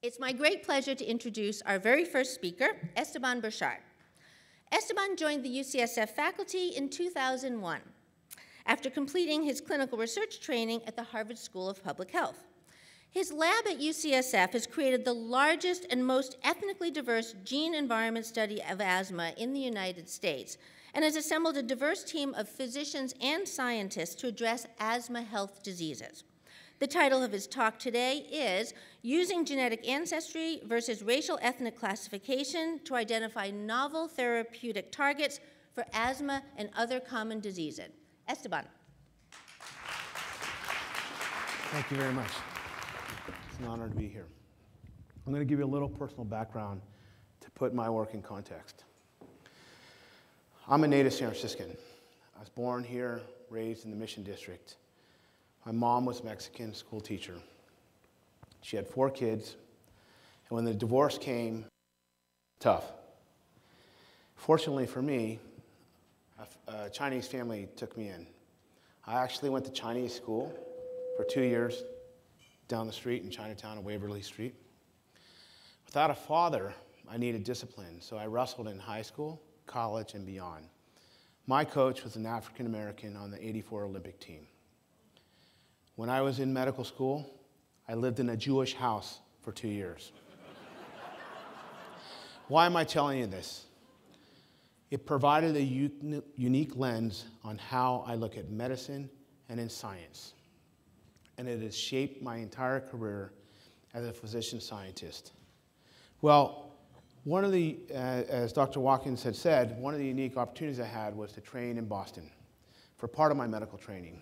It's my great pleasure to introduce our very first speaker, Esteban Burchard. Esteban joined the UCSF faculty in 2001 after completing his clinical research training at the Harvard School of Public Health. His lab at UCSF has created the largest and most ethnically diverse gene-environment study of asthma in the United States, and has assembled a diverse team of physicians and scientists to address asthma health diseases. The title of his talk today is Using Genetic Ancestry versus Racial Ethnic Classification to Identify Novel Therapeutic Targets for Asthma and Other Common Diseases. Esteban. Thank you very much. It's an honor to be here. I'm going to give you a little personal background to put my work in context. I'm a native San Franciscan. I was born here, raised in the Mission District. My mom was a Mexican school teacher. She had 4 kids, and when the divorce came, tough. Fortunately for me, a Chinese family took me in. I actually went to Chinese school for 2 years down the street in Chinatown on Waverly Street. Without a father, I needed discipline, so I wrestled in high school, college, and beyond. My coach was an African American on the '84 Olympic team. When I was in medical school, I lived in a Jewish house for 2 years. Why am I telling you this? It provided a unique lens on how I look at medicine and in science. And it has shaped my entire career as a physician scientist. Well, one of the, as Dr. Watkins had said, one of the unique opportunities I had was to train in Boston for part of my medical training.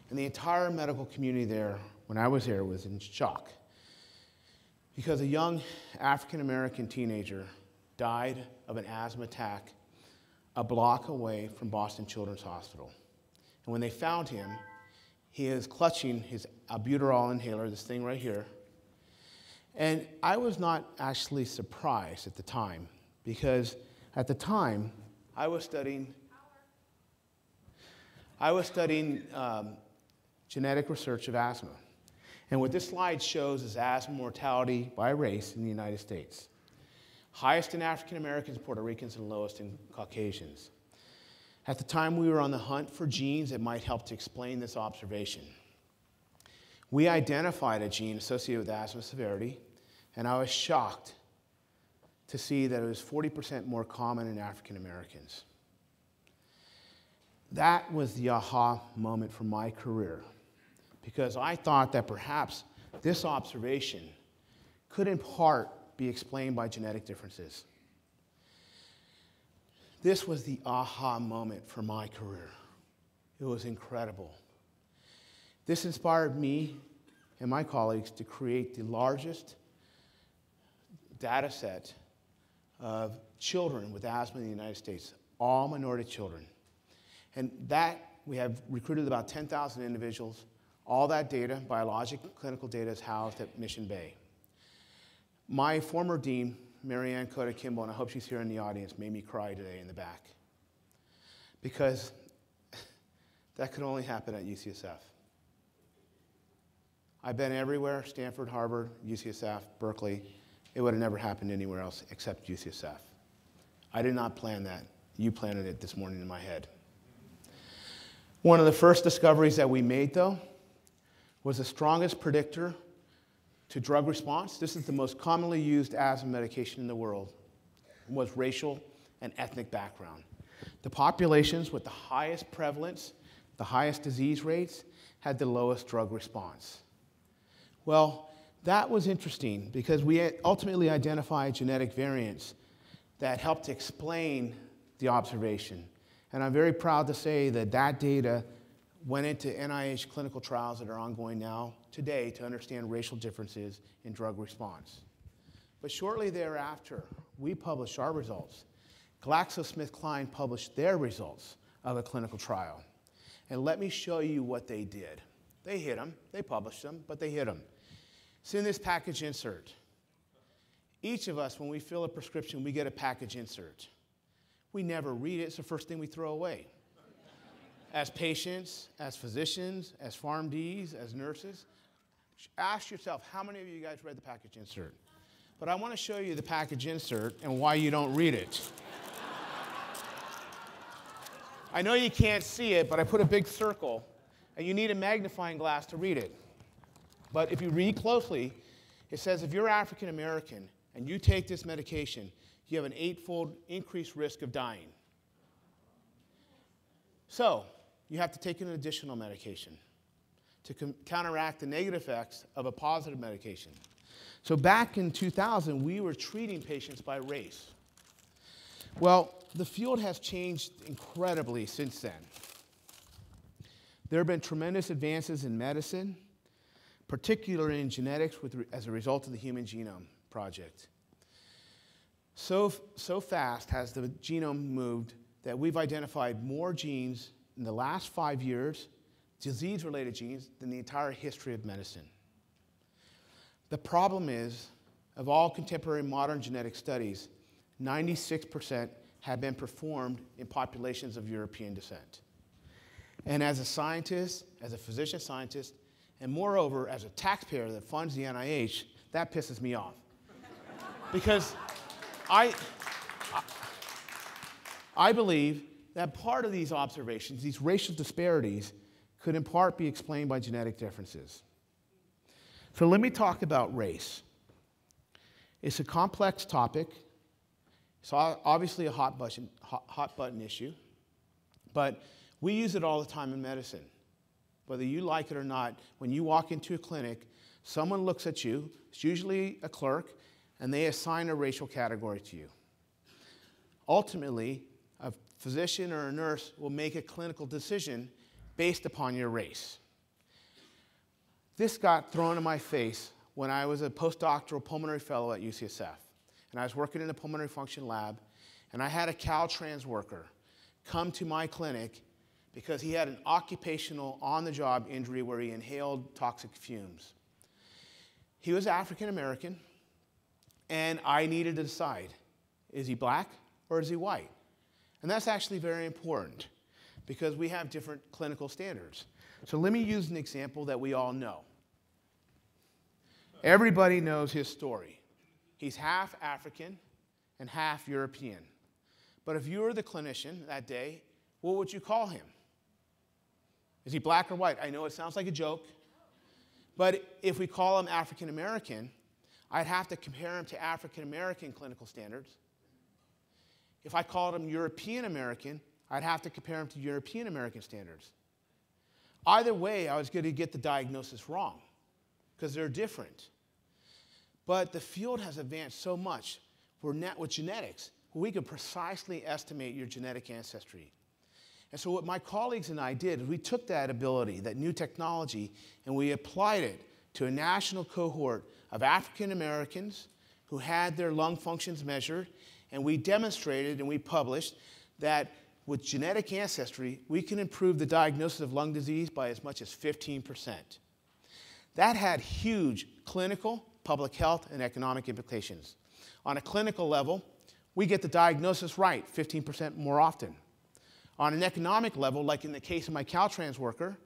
And the entire medical community there, when I was there, was in shock because a young African-American teenager died of an asthma attack a block away from Boston Children's Hospital. And when they found him, he is clutching his albuterol inhaler, this thing right here. And I was not actually surprised at the time because at the time I was studying genetic research of asthma. And what this slide shows is asthma mortality by race in the United States. Highest in African Americans, Puerto Ricans, and lowest in Caucasians. At the time, we were on the hunt for genes that might help to explain this observation. We identified a gene associated with asthma severity, and I was shocked to see that it was 40% more common in African Americans. That was the aha moment for my career, because I thought that perhaps this observation could in part be explained by genetic differences. This was the aha moment for my career. It was incredible. This inspired me and my colleagues to create the largest data set of children with asthma in the United States, all minority children. And that, we have recruited about 10,000 individuals. All that data, biologic clinical data, is housed at Mission Bay. My former dean, Marianne Cota Kimball, and I hope she's here in the audience, made me cry today in the back. Because that could only happen at UCSF. I've been everywhere, Stanford, Harvard, UCSF, Berkeley. It would have never happened anywhere else except UCSF. I did not plan that. You planted it this morning in my head. One of the first discoveries that we made, though, was the strongest predictor to drug response. This is the most commonly used asthma medication in the world, was racial and ethnic background. The populations with the highest prevalence, the highest disease rates, had the lowest drug response. Well, that was interesting because we ultimately identified genetic variants that helped to explain the observation. And I'm very proud to say that that data went into NIH clinical trials that are ongoing now, today, to understand racial differences in drug response. But shortly thereafter, we published our results. GlaxoSmithKline published their results of a clinical trial. And let me show you what they did. They hit them, they published them, but they hit them. It's in this package insert. Each of us, when we fill a prescription, we get a package insert. We never read it. It's the first thing we throw away. As patients, as physicians, as PharmDs, as nurses, ask yourself, how many of you guys read the package insert? but I want to show you the package insert and why you don't read it. I know you can't see it, but I put a big circle, and you need a magnifying glass to read it. But if you read closely, it says if you're African American and you take this medication, you have an 8-fold increased risk of dying. So you have to take an additional medication to counteract the negative effects of a positive medication. So back in 2000, we were treating patients by race. Well, the field has changed incredibly since then. There have been tremendous advances in medicine, particularly in genetics as a result of the Human Genome Project. So fast has the genome moved that we've identified more genes in the last 5 years, disease-related genes, than the entire history of medicine. The problem is, of all contemporary modern genetic studies, 96% have been performed in populations of European descent. And as a scientist, as a physician scientist, and moreover, as a taxpayer that funds the NIH, that pisses me off. Because I believe that part of these observations, these racial disparities, could in part be explained by genetic differences. So let me talk about race. It's a complex topic. It's obviously a hot button issue, but we use it all the time in medicine. Whether you like it or not, when you walk into a clinic, someone looks at you, it's usually a clerk, and they assign a racial category to you. Ultimately, a physician or a nurse will make a clinical decision based upon your race. This got thrown in my face when I was a postdoctoral pulmonary fellow at UCSF. And I was working in a pulmonary function lab, and I had a Caltrans worker come to my clinic because he had an occupational on-the-job injury where he inhaled toxic fumes. He was African American, and I needed to decide, is he black or is he white? And that's actually very important because we have different clinical standards. So let me use an example that we all know. Everybody knows his story. He's half African and half European. But if you were the clinician that day, what would you call him? Is he black or white? I know it sounds like a joke, but if we call him African American, I'd have to compare him to African American clinical standards. If I called him European American, I'd have to compare him to European American standards. Either way, I was going to get the diagnosis wrong because they're different. But the field has advanced so much with genetics, where we can precisely estimate your genetic ancestry. And so what my colleagues and I did is we took that ability, that new technology, and we applied it to a national cohort of African Americans who had their lung functions measured, and we demonstrated and we published that with genetic ancestry, we can improve the diagnosis of lung disease by as much as 15%. That had huge clinical, public health, and economic implications. On a clinical level, we get the diagnosis right 15% more often. On an economic level, like in the case of my Caltrans worker,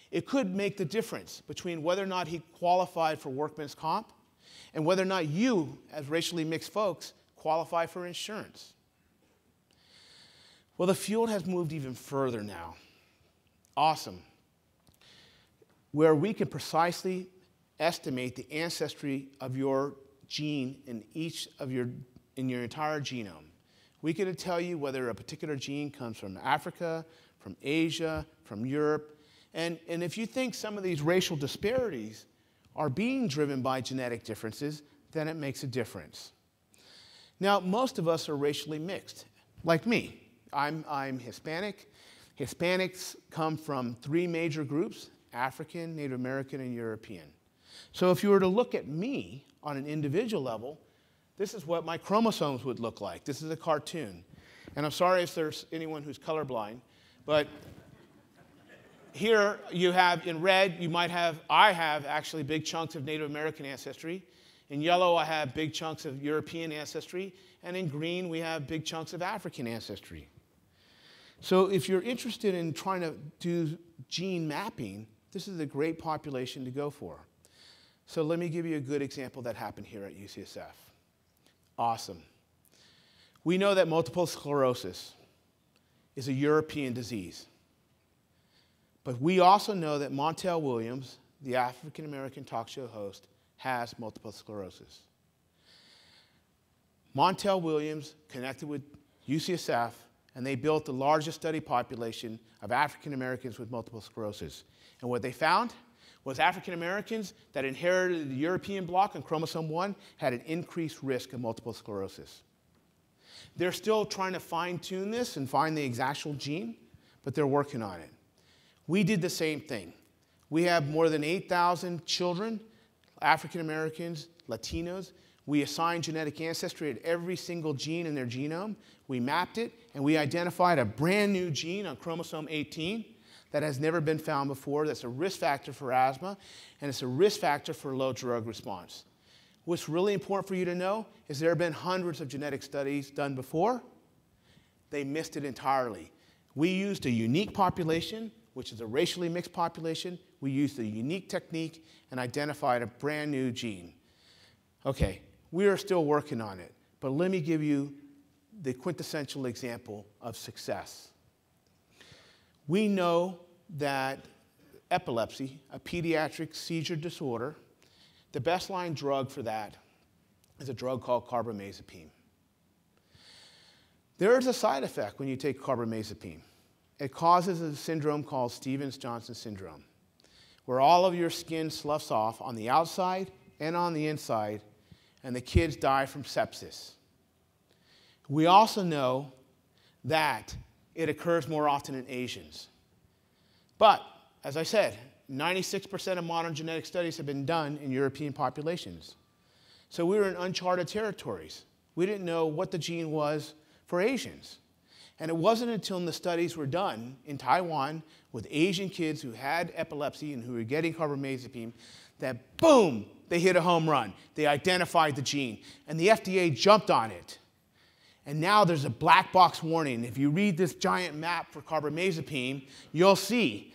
it could make the difference between whether or not he qualified for workman's comp and whether or not you, as racially mixed folks, qualify for insurance. Well, the field has moved even further now. Awesome. Where we can precisely estimate the ancestry of your gene in your entire genome. We can tell you whether a particular gene comes from Africa, from Asia, from Europe. And if you think some of these racial disparities are being driven by genetic differences, then it makes a difference. Now, most of us are racially mixed, like me. I'm Hispanic. Hispanics come from 3 major groups: African, Native American, and European. So if you were to look at me on an individual level, this is what my chromosomes would look like. This is a cartoon. And I'm sorry if there's anyone who's colorblind, but here you have in red, I have actually big chunks of Native American ancestry. In yellow, I have big chunks of European ancestry. And in green, we have big chunks of African ancestry. So if you're interested in trying to do gene mapping, this is a great population to go for. So let me give you a good example that happened here at UCSF. Awesome. We know that multiple sclerosis is a European disease. But we also know that Montel Williams, the African-American talk show host, has multiple sclerosis. Montel Williams connected with UCSF, and they built the largest study population of African Americans with multiple sclerosis. And what they found was African Americans that inherited the European block on chromosome 1 had an increased risk of multiple sclerosis. They're still trying to fine-tune this and find the exact gene, but they're working on it. We did the same thing. We have more than 8,000 children, African Americans, Latinos. We assigned genetic ancestry at every single gene in their genome. We mapped it, and we identified a brand new gene on chromosome 18 that has never been found before. That's a risk factor for asthma, and it's a risk factor for low drug response. What's really important for you to know is there have been hundreds of genetic studies done before. They missed it entirely. We used a unique population, which is a racially mixed population. We used a unique technique and identified a brand new gene. Okay, we are still working on it, but let me give you the quintessential example of success. We know that epilepsy, a pediatric seizure disorder, the best line drug for that is a drug called carbamazepine. There is a side effect when you take carbamazepine. It causes a syndrome called Stevens-Johnson syndrome, where all of your skin sloughs off on the outside and on the inside, and the kids die from sepsis. We also know that it occurs more often in Asians. But, as I said, 96% of modern genetic studies have been done in European populations. So we were in uncharted territories. We didn't know what the gene was for Asians. And it wasn't until the studies were done in Taiwan with Asian kids who had epilepsy and who were getting carbamazepine that, boom, they hit a home run. They identified the gene, and the FDA jumped on it. And now there's a black box warning. If you read this giant map for carbamazepine, you'll see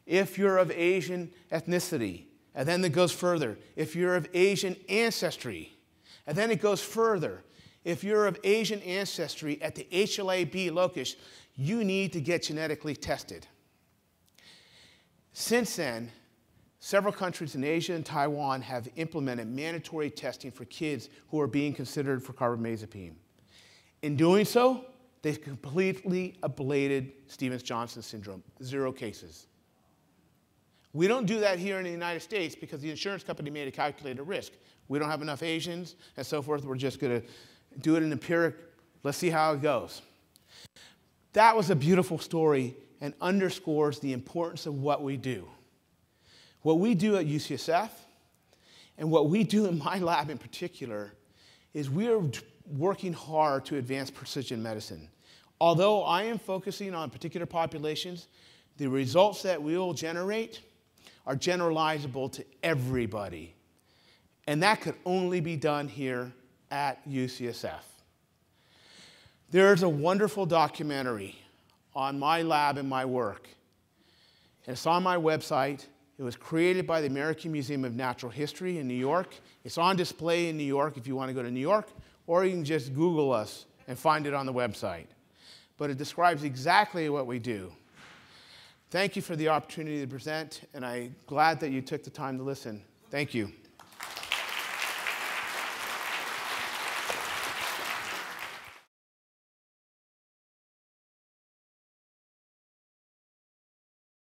if you're of Asian ethnicity, and then it goes further, if you're of Asian ancestry, and then it goes further, if you're of Asian ancestry at the HLA-B locus, you need to get genetically tested. Since then, several countries in Asia and Taiwan have implemented mandatory testing for kids who are being considered for carbamazepine. In doing so, they've completely ablated Stevens-Johnson syndrome, 0 cases. We don't do that here in the United States because the insurance company made a calculated risk. We don't have enough Asians and so forth. We're just going to do it in empiric. Let's see how it goes. That was a beautiful story and underscores the importance of what we do. What we do at UCSF and what we do in my lab in particular is we are working hard to advance precision medicine. Although I am focusing on particular populations, the results that we will generate are generalizable to everybody. And that could only be done here at UCSF. There's a wonderful documentary on my lab and my work. And it's on my website. It was created by the American Museum of Natural History in New York. It's on display in New York if you want to go to New York, or you can just Google us and find it on the website. But it describes exactly what we do. Thank you for the opportunity to present, and I'm glad that you took the time to listen. Thank you.